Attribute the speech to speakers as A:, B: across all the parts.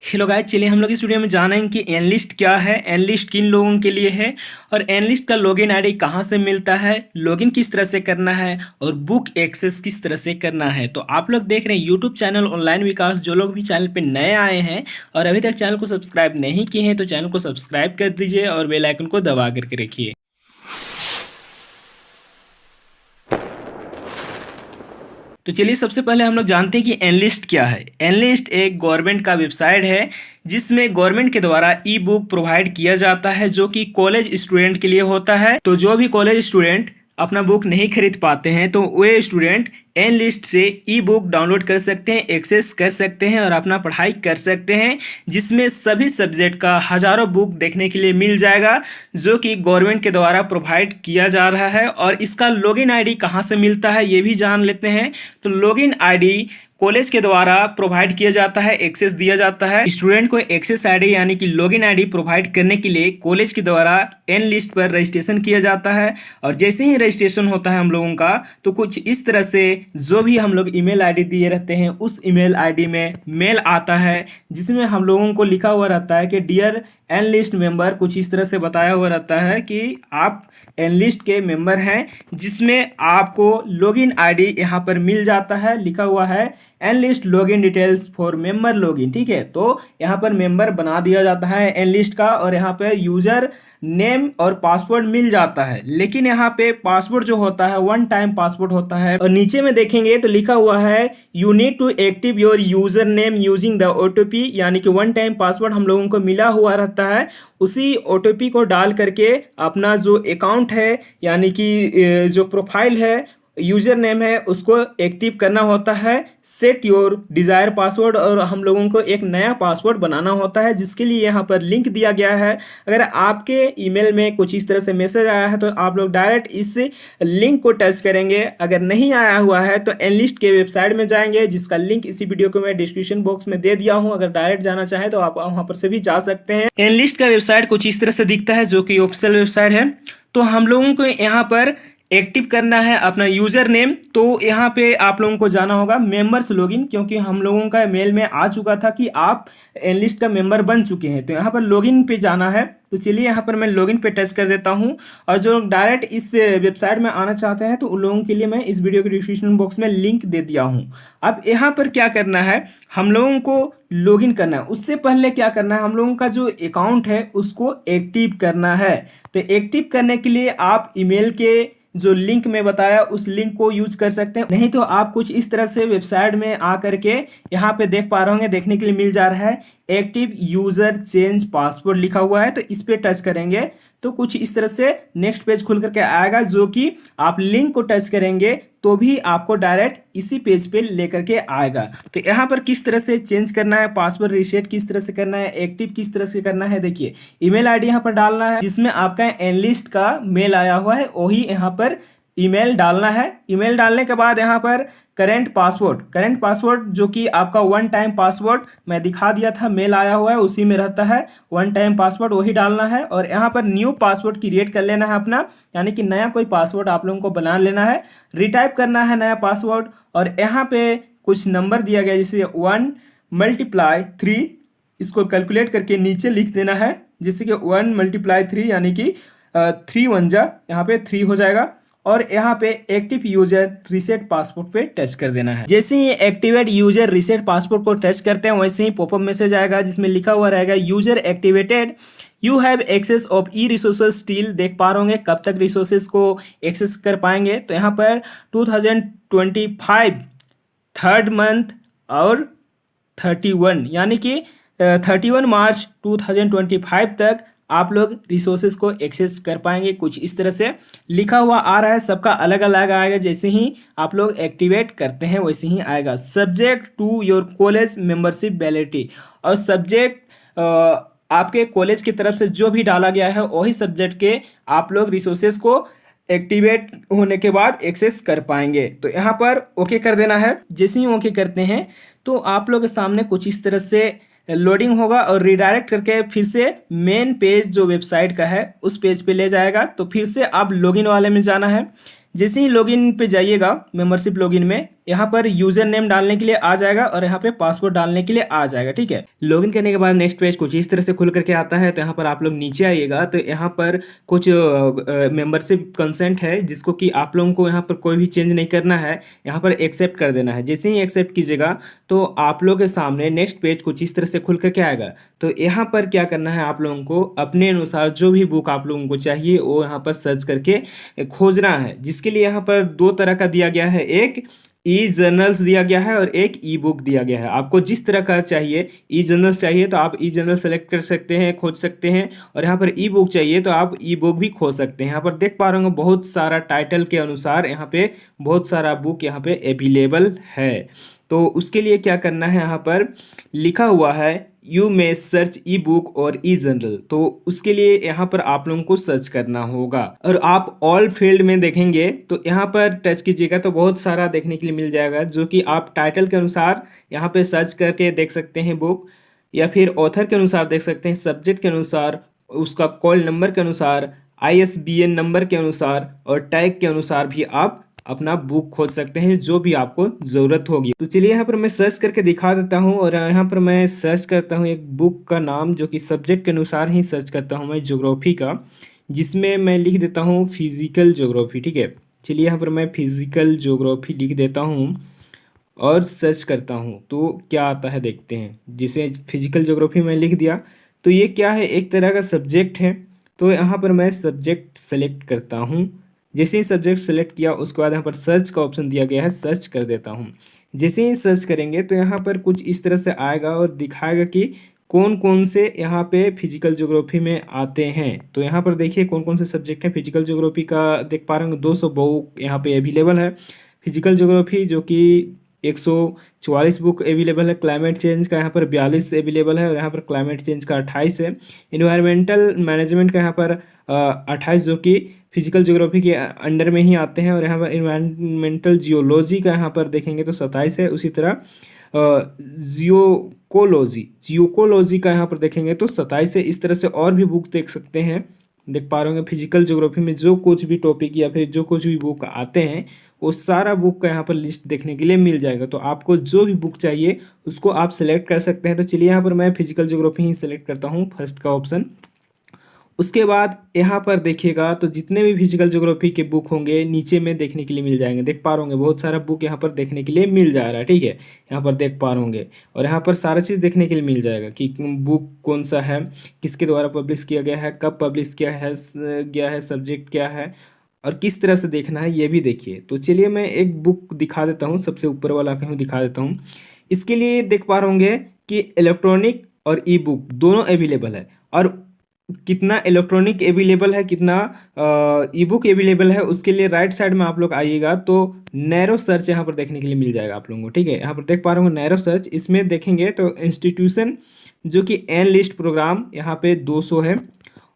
A: Hello guys, चलिए हम लोग इस वीडियो में जानेंगे कि एनलिस्ट क्या है, एनलिस्ट किन लोगों के लिए है और एनलिस्ट का लॉगिन आईडी कहां से मिलता है, लॉगिन किस तरह से करना है और बुक एक्सेस किस तरह से करना है। तो आप लोग देख रहे हैं यूट्यूब चैनल ऑनलाइन विकास। जो लोग भी चैनल पे नए आए हैं और अभी तक चैनल को सब्सक्राइब नहीं किए हैं तो चैनल को सब्सक्राइब कर दीजिए और बेल आइकन को दबा करके रखिए। तो चलिए सबसे पहले हम लोग जानते हैं कि एनलिस्ट क्या है। एनलिस्ट एक गवर्नमेंट का वेबसाइट है जिसमें गवर्नमेंट के द्वारा ई बुक प्रोवाइड किया जाता है जो कि कॉलेज स्टूडेंट के लिए होता है। तो जो भी कॉलेज स्टूडेंट अपना बुक नहीं खरीद पाते हैं तो वे स्टूडेंट एनलिस्ट से ई बुक डाउनलोड कर सकते हैं, एक्सेस कर सकते हैं और अपना पढ़ाई कर सकते हैं, जिसमें सभी सब्जेक्ट का हजारों बुक देखने के लिए मिल जाएगा जो कि गवर्नमेंट के द्वारा प्रोवाइड किया जा रहा है। और इसका लॉगिन आईडी कहां से मिलता है ये भी जान लेते हैं। तो लॉगिन आईडी कॉलेज के द्वारा प्रोवाइड किया जाता है, एक्सेस दिया जाता है। स्टूडेंट को एक्सेस आईडी यानी कि लॉगिन आईडी प्रोवाइड करने के लिए कॉलेज के द्वारा एनलिस्ट पर रजिस्ट्रेशन किया जाता है और जैसे ही रजिस्ट्रेशन होता है हम लोगों का तो कुछ इस तरह से जो भी हम लोग ईमेल आईडी दिए रहते हैं उस ईमेल आईडी में मेल आता है जिसमें हम लोगों को लिखा हुआ रहता है कि डियर एनलिस्ट मेंबर, कुछ इस तरह से बताया हुआ रहता है कि आप एनलिस्ट के मेंबर हैं, जिसमें आपको लॉगिन आईडी यहाँ पर मिल जाता है। लिखा हुआ है enlist login details for member login, ठीक है। तो यहाँ पर मेंबर बना दिया जाता है एनलिस्ट का और यहाँ पर यूजर नेम और पासवर्ड मिल जाता है। लेकिन यहाँ पे पासवर्ड जो होता है वन टाइम पासवर्ड होता है और नीचे में देखेंगे तो लिखा हुआ है you need to active your user name using the OTP, यानी कि वन टाइम पासवर्ड हम लोगों को मिला हुआ रहता है। उसी ओटीपी को डाल करके अपना जो अकाउंट है यानी कि जो प्रोफाइल है, यूजर नेम है, उसको एक्टिव करना होता है। सेट योर डिज़ायर पासवर्ड और हम लोगों को एक नया पासवर्ड बनाना होता है जिसके लिए यहाँ पर लिंक दिया गया है। अगर आपके ईमेल में कुछ इस तरह से मैसेज आया है तो आप लोग डायरेक्ट इस लिंक को टच करेंगे। अगर नहीं आया हुआ है तो एनलिस्ट के वेबसाइट में जाएंगे जिसका लिंक इसी वीडियो को मैं डिस्क्रिप्शन बॉक्स में दे दिया हूँ। अगर डायरेक्ट जाना चाहें तो आप वहाँ पर से भी जा सकते हैं। एनलिस्ट का वेबसाइट कुछ इस तरह से दिखता है जो कि ऑफिशियल वेबसाइट है। तो हम लोगों को यहाँ पर एक्टिव करना है अपना यूजर नेम। तो यहाँ पे आप लोगों को जाना होगा मेंबर्स लॉगिन, क्योंकि हम लोगों का मेल में आ चुका था कि आप एनलिस्ट का मेंबर बन चुके हैं। तो यहाँ पर लॉगिन पे जाना है। तो चलिए यहाँ पर मैं लॉगिन पे टच कर देता हूँ और जो लोग डायरेक्ट इस वेबसाइट में आना चाहते हैं तो उन लोगों के लिए मैं इस वीडियो के डिस्क्रिप्शन बॉक्स में लिंक दे दिया हूँ। अब यहाँ पर क्या करना है, हम लोगों को लॉगिन करना है। उससे पहले क्या करना है, हम लोगों का जो अकाउंट है उसको एक्टिव करना है। तो एक्टिव करने के लिए आप ईमेल के जो लिंक में बताया उस लिंक को यूज कर सकते हैं, नहीं तो आप कुछ इस तरह से वेबसाइट में आ करके यहाँ पे देख पा रहे होंगे, देखने के लिए मिल जा रहा है एक्टिव यूजर चेंज पासवर्ड लिखा हुआ है। तो इस पे टच करेंगे तो कुछ इस तरह से नेक्स्ट पेज खुल करके आएगा जो कि आप लिंक को टच करेंगे तो भी आपको डायरेक्ट इसी पेज पे लेकर के आएगा। तो यहाँ पर किस तरह से चेंज करना है, पासवर्ड रीसेट किस तरह से करना है, एक्टिव किस तरह से करना है, देखिए ईमेल आईडी यहाँ पर डालना है जिसमें आपका एनलिस्ट का मेल आया हुआ है वही यहाँ पर ईमेल डालना है। ईमेल डालने के बाद यहाँ पर करेंट पासवर्ड जो कि आपका वन टाइम पासवर्ड मैं दिखा दिया था, मेल आया हुआ है उसी में रहता है वन टाइम पासवर्ड, वही डालना है। और यहाँ पर न्यू पासवर्ड क्रिएट कर लेना है अपना, यानी कि नया कोई पासवर्ड आप लोगों को बना लेना है, रिटाइप करना है नया पासवर्ड। और यहाँ पे कुछ नंबर दिया गया जैसे 1 × 3, इसको कैलकुलेट करके नीचे लिख देना है, जैसे कि 1 × 3 यानी कि 3 1 जा, यहाँ पे 3 हो जाएगा। और यहाँ पे एक्टिव यूजर रीसेट पासवर्ड पे टच कर देना है। जैसे ही एक्टिवेट यूजर रीसेट पासवर्ड को टच करते हैं वैसे ही पॉपअप मैसेज आएगा जिसमें लिखा हुआ रहेगा user activated, you have access of e resources still. देख पा रहे होंगे कब तक रिसोर्सेज को एक्सेस कर पाएंगे। तो यहाँ पर 2025 3rd मंथ और 31 यानी कि 31 मार्च 2025 तक आप लोग रिसोर्सेज को एक्सेस कर पाएंगे। कुछ इस तरह से लिखा हुआ आ रहा है, सबका अलग अलग आएगा। जैसे ही आप लोग एक्टिवेट करते हैं वैसे ही आएगा। Subject to your college membership validity, और सब्जेक्ट आपके कॉलेज की तरफ से जो भी डाला गया है वही सब्जेक्ट के आप लोग रिसोर्सेज को एक्टिवेट होने के बाद एक्सेस कर पाएंगे। तो यहाँ पर ओके कर देना है। जैसे ही ओके करते हैं तो आप लोग के सामने कुछ इस तरह से लोडिंग होगा और रिडायरेक्ट करके फिर से मेन पेज जो वेबसाइट का है उस पेज पे ले जाएगा। तो फिर से आप लॉगिन वाले में जाना है। जैसे ही लॉगिन पे जाइएगा मेंबरशिप लॉगिन में यहाँ पर यूजर नेम डालने के लिए आ जाएगा और यहाँ पे पासवर्ड डालने के लिए आ जाएगा। ठीक है, लॉगिन करने के बाद नेक्स्ट पेज कुछ इस तरह से खुल करके आता है। तो यहाँ पर आप लोग नीचे आइएगा तो यहाँ पर कुछ मेंबरशिप कंसेंट है जिसको कि आप लोगों को यहाँ पर कोई भी चेंज नहीं करना है, यहाँ पर एक्सेप्ट कर देना है। जैसे ही एक्सेप्ट कीजिएगा तो आप लोग के सामने नेक्स्ट पेज कुछ इस तरह से खुल करके आएगा। तो यहाँ पर क्या करना है, आप लोगों को अपने अनुसार जो भी बुक आप लोगों को चाहिए वो यहाँ पर सर्च करके खोजना है, जिसके लिए यहाँ पर दो तरह का दिया गया है, एक ई जर्नल्स दिया गया है और एक ई बुक दिया गया है। आपको जिस तरह का चाहिए, ई जर्नल्स चाहिए तो आप ई जर्नल सेलेक्ट कर सकते हैं, खोज सकते हैं, और यहाँ पर ई बुक चाहिए तो आप ई बुक भी खोज सकते हैं। यहाँ पर देख पा रहे होंगे बहुत सारा टाइटल के अनुसार यहाँ पे बहुत सारा बुक यहाँ पे अवेलेबल है। तो उसके लिए क्या करना है, यहाँ पर लिखा हुआ है you may search E book और ई जनरल। तो उसके लिए यहाँ पर आप लोगों को सर्च करना होगा और आप ऑल फील्ड में देखेंगे तो यहाँ पर टच कीजिएगा तो बहुत सारा देखने के लिए मिल जाएगा, जो कि आप टाइटल के अनुसार यहाँ पे सर्च करके देख सकते हैं बुक, या फिर ऑथर के अनुसार देख सकते हैं, सब्जेक्ट के अनुसार, उसका कॉल नंबर के अनुसार, ISBN नंबर के अनुसार और टैग के अनुसार भी आप अपना बुक खोज सकते हैं जो भी आपको ज़रूरत होगी। तो चलिए यहाँ पर मैं सर्च करके दिखा देता हूँ, और यहाँ पर मैं सर्च करता हूँ एक बुक का नाम जो कि सब्जेक्ट के अनुसार ही सर्च करता हूँ मैं, ज्योग्राफी का, जिसमें मैं लिख देता हूँ फिजिकल ज्योग्राफी। ठीक है, चलिए यहाँ पर मैं फिजिकल ज्योग्राफी लिख देता हूँ और सर्च करता हूँ तो क्या आता है देखते हैं। जैसे फिजिकल ज्योग्राफी में लिख दिया तो ये क्या है, एक तरह का सब्जेक्ट है। तो यहाँ पर मैं सब्जेक्ट सेलेक्ट करता हूँ। जैसे ही सब्जेक्ट सेलेक्ट किया उसके बाद यहाँ पर सर्च का ऑप्शन दिया गया है, सर्च कर देता हूँ। जैसे ही सर्च करेंगे तो यहाँ पर कुछ इस तरह से आएगा और दिखाएगा कि कौन कौन से यहाँ पे फिजिकल ज्योग्राफी में आते हैं। तो यहाँ पर देखिए कौन कौन से सब्जेक्ट हैं फिजिकल ज्योग्राफी का, देख पा रहे होंगे 200 बुक यहाँ पे अवेलेबल है फिजिकल ज्योग्राफी, जो कि 144 बुक अवेलेबल है। क्लाइमेट चेंज का यहाँ पर 42 अवेलेबल है और यहाँ पर क्लाइमेट चेंज का 28 है। इन्वायरमेंटल मैनेजमेंट का यहाँ पर 28 जो कि फिजिकल ज्योग्राफी के अंडर में ही आते हैं, और यहाँ पर इन्वायरमेंटल जियोलॉजी का यहाँ पर देखेंगे तो 27 है। उसी तरह जियोकोलॉजी का यहाँ पर देखेंगे तो 27 है। इस तरह से और भी बुक देख सकते हैं, देख पा रहे होंगे फिजिकल ज्योग्राफी में जो कुछ भी टॉपिक या फिर जो कुछ भी बुक आते हैं वो सारा बुक का यहाँ पर लिस्ट देखने के लिए मिल जाएगा। तो आपको जो भी बुक चाहिए उसको आप सेलेक्ट कर सकते हैं। तो चलिए यहाँ पर मैं फिजिकल ज्योग्राफी ही सेलेक्ट करता हूँ, फर्स्ट का ऑप्शन। उसके बाद यहाँ पर देखिएगा तो जितने भी फिजिकल ज्योग्राफी के बुक होंगे नीचे में देखने के लिए मिल जाएंगे, देख पा रहे होंगे बहुत सारा बुक यहाँ पर देखने के लिए मिल जा रहा है। ठीक है, यहाँ पर देख पा रहे होंगे और यहाँ पर सारा चीज़ देखने के लिए मिल जाएगा कि बुक कौन सा है, किसके द्वारा पब्लिश किया गया है, कब पब्लिश किया है गया है, सब्जेक्ट क्या है और किस तरह से देखना है ये भी देखिए। तो चलिए मैं एक बुक दिखा देता हूँ, सबसे ऊपर वाला कहीं दिखा देता हूँ। इसके लिए देख पा रहे होंगे कि इलेक्ट्रॉनिक और ई बुक दोनों अवेलेबल है, और कितना इलेक्ट्रॉनिक अवेलेबल है, कितना ई बुक अवेलेबल है, उसके लिए राइट साइड में आप लोग आइएगा तो नैरो सर्च यहाँ पर देखने के लिए मिल जाएगा आप लोगों को। ठीक है, यहाँ पर देख पा रहे हो नैरो सर्च, इसमें देखेंगे तो इंस्टीट्यूशन जो कि एन लिस्ट प्रोग्राम यहाँ पे 200 है,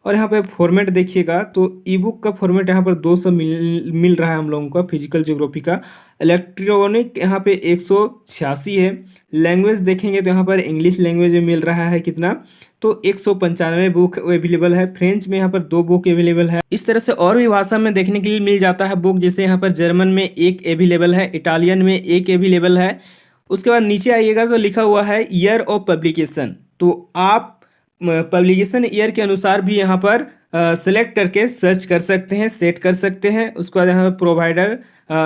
A: और यहाँ पे फॉर्मेट देखिएगा तो ई बुक का फॉर्मेट यहाँ पर 200 मिल रहा है हम लोगों का फिजिकल ज्योग्राफी का। इलेक्ट्रॉनिक यहाँ पे 186 है। लैंग्वेज देखेंगे तो यहाँ पर इंग्लिश लैंग्वेज में मिल रहा है कितना, तो 195 बुक अवेलेबल है। फ्रेंच में यहाँ पर 2 बुक अवेलेबल है। इस तरह से और भी भाषा में देखने के लिए मिल जाता है बुक, जैसे यहाँ पर जर्मन में 1 अवेलेबल है, इटालियन में 1 अवेलेबल है। उसके बाद नीचे आइएगा तो लिखा हुआ है ईयर ऑफ पब्लिकेशन, तो आप पब्लिकेशन ईयर के अनुसार भी यहाँ पर सेलेक्ट करके सर्च कर सकते हैं, सेट कर सकते हैं। उसके बाद यहाँ पर प्रोवाइडर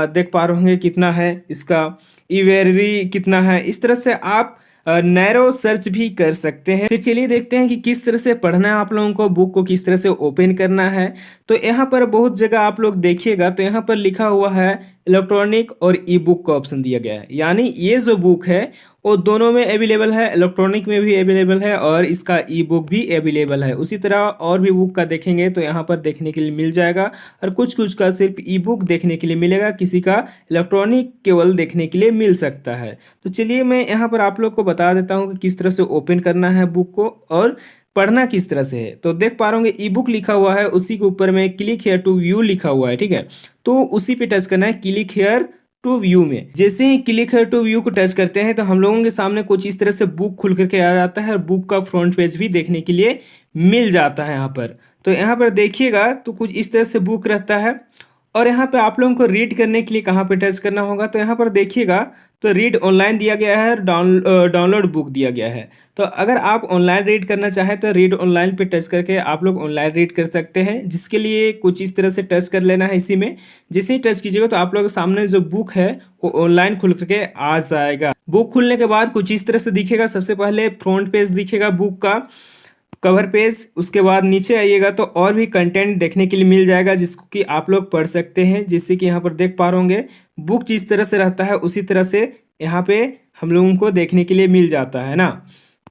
A: देख पा रहे होंगे कितना है, इसका ईवेरी कितना है। इस तरह से आप नैरो सर्च भी कर सकते हैं। फिर चलिए देखते हैं कि किस तरह से पढ़ना है आप लोगों को, बुक को किस तरह से ओपन करना है। तो यहाँ पर बहुत जगह आप लोग देखिएगा तो यहाँ पर लिखा हुआ है इलेक्ट्रॉनिक और ई बुक का ऑप्शन दिया गया है, यानी ये जो बुक है वो दोनों में अवेलेबल है, इलेक्ट्रॉनिक में भी अवेलेबल है और इसका ई बुक भी अवेलेबल है। उसी तरह और भी बुक का देखेंगे तो यहाँ पर देखने के लिए मिल जाएगा, और कुछ कुछ का सिर्फ ई बुक देखने के लिए मिलेगा, किसी का इलेक्ट्रॉनिक केवल देखने के लिए मिल सकता है। तो चलिए मैं यहाँ पर आप लोग को बता देता हूँ कि किस तरह से ओपन करना है बुक को और पढ़ना किस तरह से है। तो देख पा रहे होंगे ई बुक लिखा हुआ है, उसी के ऊपर में क्लिक हेयर टू व्यू लिखा हुआ है। ठीक है, तो उसी पे टच करना है, क्लिक हेयर टू व्यू में। जैसे ही क्लिक हेयर टू व्यू को टच करते हैं तो हम लोगों के सामने कुछ इस तरह से बुक खुल करके आ जाता है, और बुक का फ्रंट पेज भी देखने के लिए मिल जाता है यहाँ पर। तो यहाँ पर देखिएगा तो कुछ इस तरह से बुक रहता है, और यहाँ पे आप लोगों को रीड करने के लिए कहाँ पे टच करना होगा, तो यहाँ पर देखिएगा तो रीड ऑनलाइन दिया गया है, डाउनलोड बुक दिया गया है। तो अगर आप ऑनलाइन रीड करना चाहें तो रीड ऑनलाइन पे टच करके आप लोग ऑनलाइन रीड कर सकते हैं, जिसके लिए कुछ इस तरह से टच कर लेना है इसी में। जैसे ही टच कीजिएगा तो आप लोगों के सामने जो बुक है वो ऑनलाइन खुल करके आ जाएगा। बुक खुलने के बाद कुछ इस तरह से दिखेगा। सबसे पहले फ्रंट पेज दिखेगा बुक का, कवर पेज, उसके बाद नीचे आइएगा तो और भी कंटेंट देखने के लिए मिल जाएगा जिसको कि आप लोग पढ़ सकते हैं। जैसे कि यहाँ पर देख पा रहे होंगे बुक जिस तरह से रहता है उसी तरह से यहाँ पे हम लोगों को देखने के लिए मिल जाता है ना।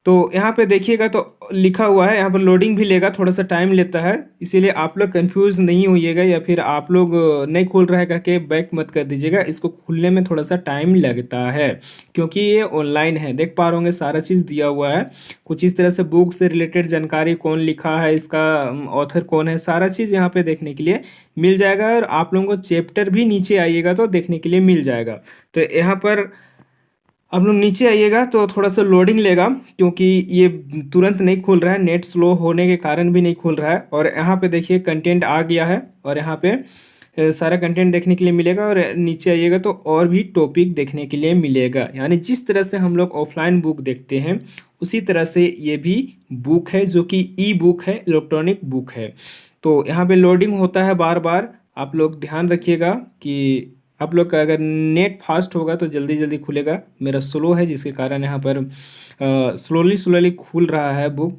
A: तो यहाँ पे देखिएगा तो लिखा हुआ है, यहाँ पर लोडिंग भी लेगा, थोड़ा सा टाइम लेता है, इसीलिए आप लोग कंफ्यूज नहीं होइएगा या फिर आप लोग नहीं खुल रहा है कह के बैक मत कर दीजिएगा। इसको खुलने में थोड़ा सा टाइम लगता है क्योंकि ये ऑनलाइन है। देख पा रहे होंगे सारा चीज़ दिया हुआ है, कुछ इस तरह से बुक से रिलेटेड जानकारी, कौन लिखा है, इसका ऑथर कौन है, सारा चीज़ यहाँ पे देखने के लिए मिल जाएगा। और आप लोगों को चैप्टर भी नीचे आइएगा तो देखने के लिए मिल जाएगा। तो यहाँ पर आप लोग नीचे आइएगा तो थोड़ा सा लोडिंग लेगा क्योंकि ये तुरंत नहीं खुल रहा है, नेट स्लो होने के कारण भी नहीं खुल रहा है। और यहाँ पे देखिए कंटेंट आ गया है और यहाँ पे सारा कंटेंट देखने के लिए मिलेगा। और नीचे आइएगा तो और भी टॉपिक देखने के लिए मिलेगा। यानी जिस तरह से हम लोग ऑफलाइन बुक देखते हैं उसी तरह से ये भी बुक है जो कि ई बुक है, इलेक्ट्रॉनिक बुक है। तो यहाँ पे लोडिंग होता है बार बार, आप लोग ध्यान रखिएगा कि आप लोग का अगर नेट फास्ट होगा तो जल्दी जल्दी खुलेगा। मेरा स्लो है जिसके कारण यहाँ पर स्लोली स्लोली खुल रहा है बुक,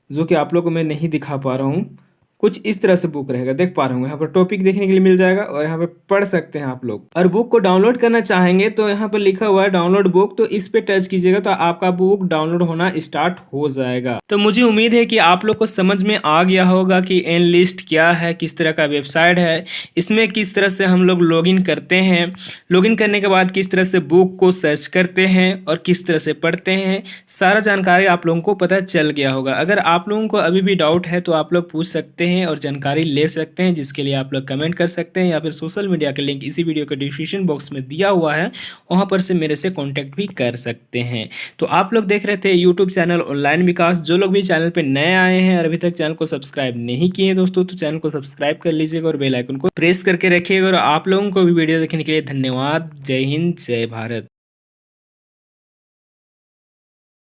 A: जो कि आप लोग को मैं नहीं दिखा पा रहा हूँ। कुछ इस तरह से बुक रहेगा, देख पा रहे होंगे यहाँ पर टॉपिक देखने के लिए मिल जाएगा और यहाँ पे पढ़ सकते हैं आप लोग। और बुक को डाउनलोड करना चाहेंगे तो यहाँ पर लिखा हुआ है डाउनलोड बुक, तो इस पे टच कीजिएगा तो आपका बुक डाउनलोड होना स्टार्ट हो जाएगा। तो मुझे उम्मीद है कि आप लोग को समझ में आ गया होगा कि एनलिस्ट क्या है, किस तरह का वेबसाइट है, इसमें किस तरह से हम लोग लॉगिन करते हैं, लॉगिन करने के बाद किस तरह से बुक को सर्च करते हैं और किस तरह से पढ़ते हैं, सारा जानकारी आप लोगों को पता चल गया होगा। अगर आप लोगों को अभी भी डाउट है तो आप लोग पूछ सकते हैं और जानकारी ले सकते हैं, जिसके लिए आप लोग कमेंट कर सकते हैं या फिर सोशल मीडिया का लिंक इसी वीडियो के डिस्क्रिप्शन बॉक्स में दिया हुआ है, वहां पर से मेरे से कांटेक्ट भी कर सकते हैं। तो आप लोग देख रहे थे यूट्यूब चैनल ऑनलाइन विकास। जो लोग भी चैनल पर नए आए हैं और अभी तक चैनल को सब्सक्राइब नहीं किए दोस्तों तो चैनल को सब्सक्राइब कर लीजिएगा और बेल आइकन को प्रेस करके रखिएगा। और आप लोगों को भी वीडियो देखने के लिए धन्यवाद। जय हिंद, जय भारत।